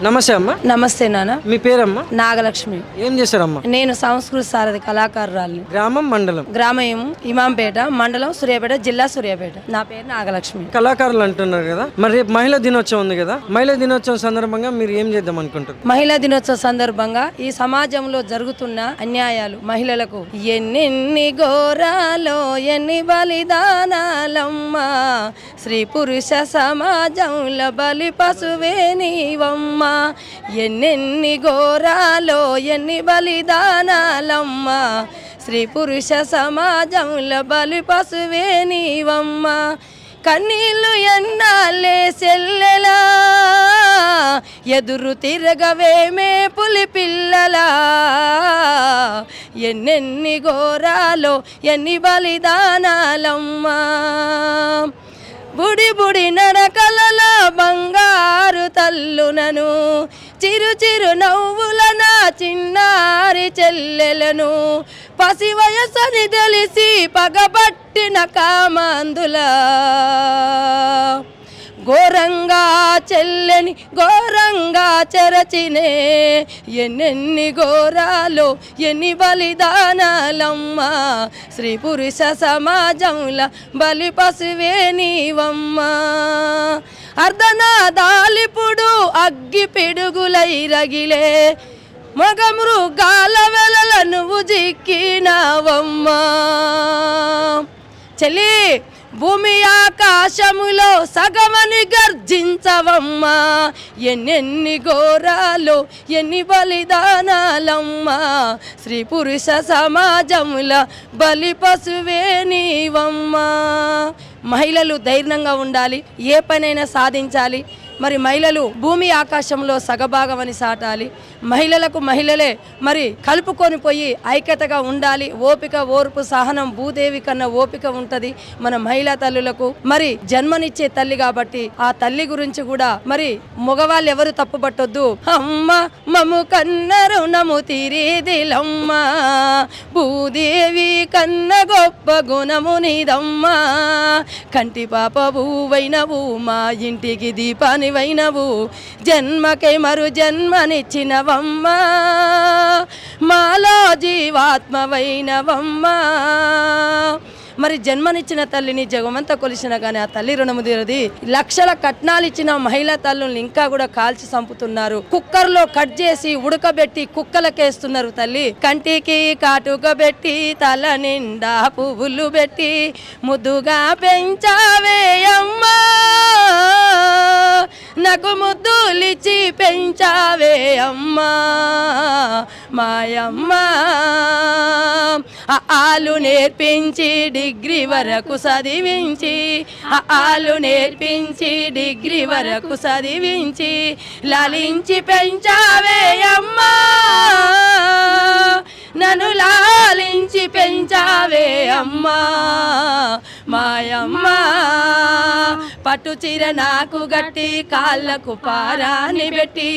నమస్తే అమ్మ. నమస్తే నాన్న. మీ పేరమ్మా? నాగలక్ష్మి. ఏం చేస్తారమ్మా? నేను సంస్కృత సారథి కళాకారురాలిని. గ్రామం, మండలం? గ్రామం ఇమాంపేట, మండలం సూర్యాపేట, జిల్లా సూర్యాపేట. నా పేరు నాగలక్ష్మి. కళాకారులు అంటున్నారు కదా, మరి రేపు మహిళా దినోత్సవం ఉంది కదా, మహిళా దినోత్సవం సందర్భంగా మీరు ఏం చేద్దాం అనుకుంటారు? మహిళా దినోత్సవ సందర్భంగా ఈ సమాజంలో జరుగుతున్న అన్యాయాలు, మహిళలకు ఎన్నెన్ని ఘోరాలో ఎన్ని బలిదానాలమ్మా, స్త్రీ పురుష సమాజంలో బలి పశువే నీవమ్మ. ఎన్నెన్ని ఘోరాలో ఎన్ని బలిదానాలమ్మా, స్త్రీ పురుష సమాజంలో బలి పశువే నీవమ్మ. కన్నీళ్ళు ఎన్నాళ్ళే సెల్లెలా, ఎదురు తిరగవేమే పులి పిల్లలా. ఎన్నెన్ని ఘోరాలో ఎన్ని బలిదానాలమ్మా, బుడి బుడి నడకలల బంగారు తల్లునను, చిరు చిరు నవ్వుల నా చిన్నారి చెల్లెలను, పసి వయసని తెలిసి పగబట్టిన కామాందుల, ఘోరంగా చెల్లెని ఘోరంగా చెరచినే. ఎన్నెన్ని ఘోరాలో ఎన్ని బలిదానాలమ్మా, స్త్రీ పురుష సమాజంలో బలి పశువే నీవమ్మా. అర్ధనాదాలిపుడు అగ్గి పిడుగులై రగిలే, మగ మృగాల వెలల నువ్వు జిక్కినావమ్మా. చెల్లి భూమి ఆకాశములో సగమని గర్జించవమ్మా. ఎన్నెన్ని ఘోరాలో ఎన్ని బలిదానాలమ్మా, స్త్రీ పురుష సమాజముల బలి పశువే నీవమ్మా. మహిళలు ధైర్యంగా ఉండాలి, ఏ పనైనా సాధించాలి. మరి మహిళలు భూమి ఆకాశంలో సగభాగమని సాటాలి. మహిళలకు మహిళలే మరి కలుపుకొని పోయి ఐక్యతగా ఉండాలి. ఓపిక, ఓర్పు, సహనం భూదేవి కన్నా ఓపిక ఉంటుంది మన మహిళా తల్లులకు. మరి జన్మనిచ్చే తల్లి కాబట్టి ఆ తల్లి గురించి కూడా మరి మగవాళ్ళు ఎవరు తప్పుపట్టొద్దు. అమ్మ మము కన్న రుణము తీరేదిలమ్మ, భూదేవి కన్న గొప్ప గుణము నీదమ్మా. కంటి పాప భూవైనవు, మా ఇంటికి దీపాని వైనవు, జన్మకై మరు జన్మనిచ్చినవమ్మా, మాలో జీవాత్మవైనవమ్మా. మరి జన్మనిచ్చిన తల్లిని జగమంతా కొలిసిన కానీ ఆ తల్లి రుణము తీరది. లక్షల కట్నాలు ఇచ్చిన మహిళా తల్లుల్ని ఇంకా కూడా కాల్చి చంపుతున్నారు. కుక్కర్లో కట్ చేసి ఉడకబెట్టి కుక్కలకేస్తున్నారు. తల్లి కంటికి కాటుక పెట్టి తల నిండా పువ్వులు పెట్టి ముద్దుగా పెంచావే అమ్మా, నాకు ముద్దులిచ్చి పెంచావే అమ్మా మాయమ్మ. ఆలు నేర్పించి డిగ్రీ వరకు చదివించి, ఆలు నేర్పించి డిగ్రీ వరకు చదివించి, లాలించి పెంచావే అమ్మా, నన్ను లాలించి పెంచావే అమ్మా మాయమ్మ. పట్టు చీర నాకు గట్టి కాళ్ళకు పారాని పెట్టి,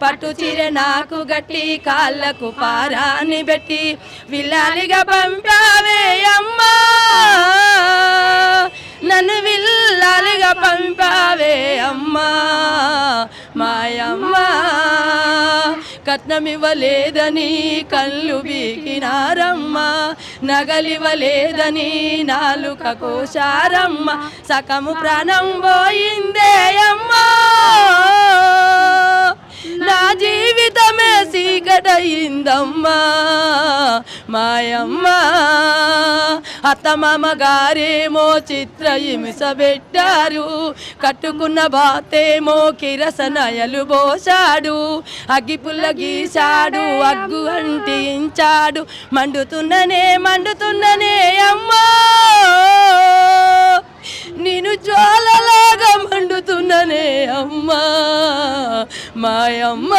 పట్టు చీర నాకు గట్టి కాళ్ళకు పారాని పెట్టి, విల్లాలిగా పంపావే అమ్మా, నన్ను విల్లాలిగా పంపావే అమ్మా మాయమ్మ. కట్నమివ్వలేదని కళ్ళు బీకినారమ్మ, నగలివ్వలేదని నాలుక కోశారమ్మ, సకము ప్రాణం పోయిందే అమ్మా, నా జీవితమే చీకటయిందమ్మా మాయమ్మ. అత్తమామ గారేమో చిత్ర హింస పెట్టారు, కట్టుకున్న బాతేమో కిరసనయలు పోశాడు, అగ్గిపుల్ల గీశాడు, అగ్గు అంటించాడు, మండుతున్ననే మండుతున్ననే అమ్మా, నేను జ్వాలలాగా మండుతున్ననే అమ్మా మాయమ్మ.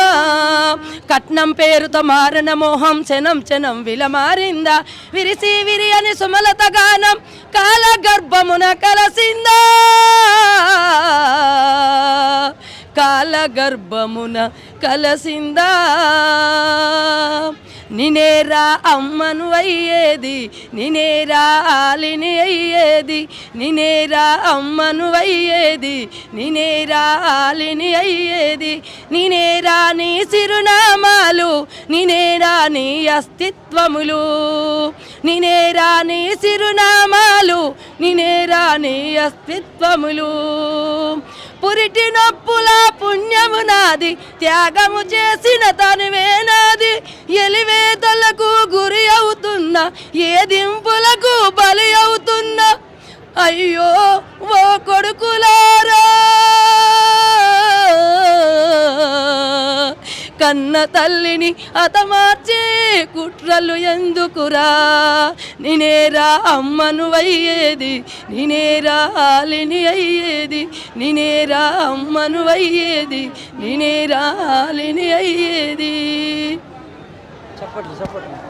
కట్నం పేరుతో మారణ మోహం క్షణం క్షణం విలమారిందా, విరిసి విరి అని సుమలత గానం కాల గర్భమున కలసిందా, కాల గర్భమున కలసిందా. నినేరా అమ్మను అయ్యేది, నినేరా ఆలిని అయ్యేది, నినేరా అమ్మను అయ్యేది, నినేరా ఆలిని అయ్యేది, నినేరా నీ చిరునామాలు, నినేరా నీ అస్తిత్వములు, నినేరా నీ చిరునామాలు, నినేరా నీ అస్తిత్వములు. పురిటి నొప్పుల పుణ్యము నాది, త్యాగము చేసిన తనువే నాది, ఎలివేతలకు గురి అవుతున్నా, ఏ దింపులకు బలి అవుతున్నా, అయ్యో ఓ కొడుకులారా, కన్న తల్లిని హతమార్చే కుట్రలు ఎందుకురా, నినేరా అమ్మను అయ్యేది, నినేరా ఆలిని అయ్యేది, నినేరా అమ్మను అయ్యేది, నినేరా ఆలిని అయ్యేది. చెప్పట్లు చెప్పట్లు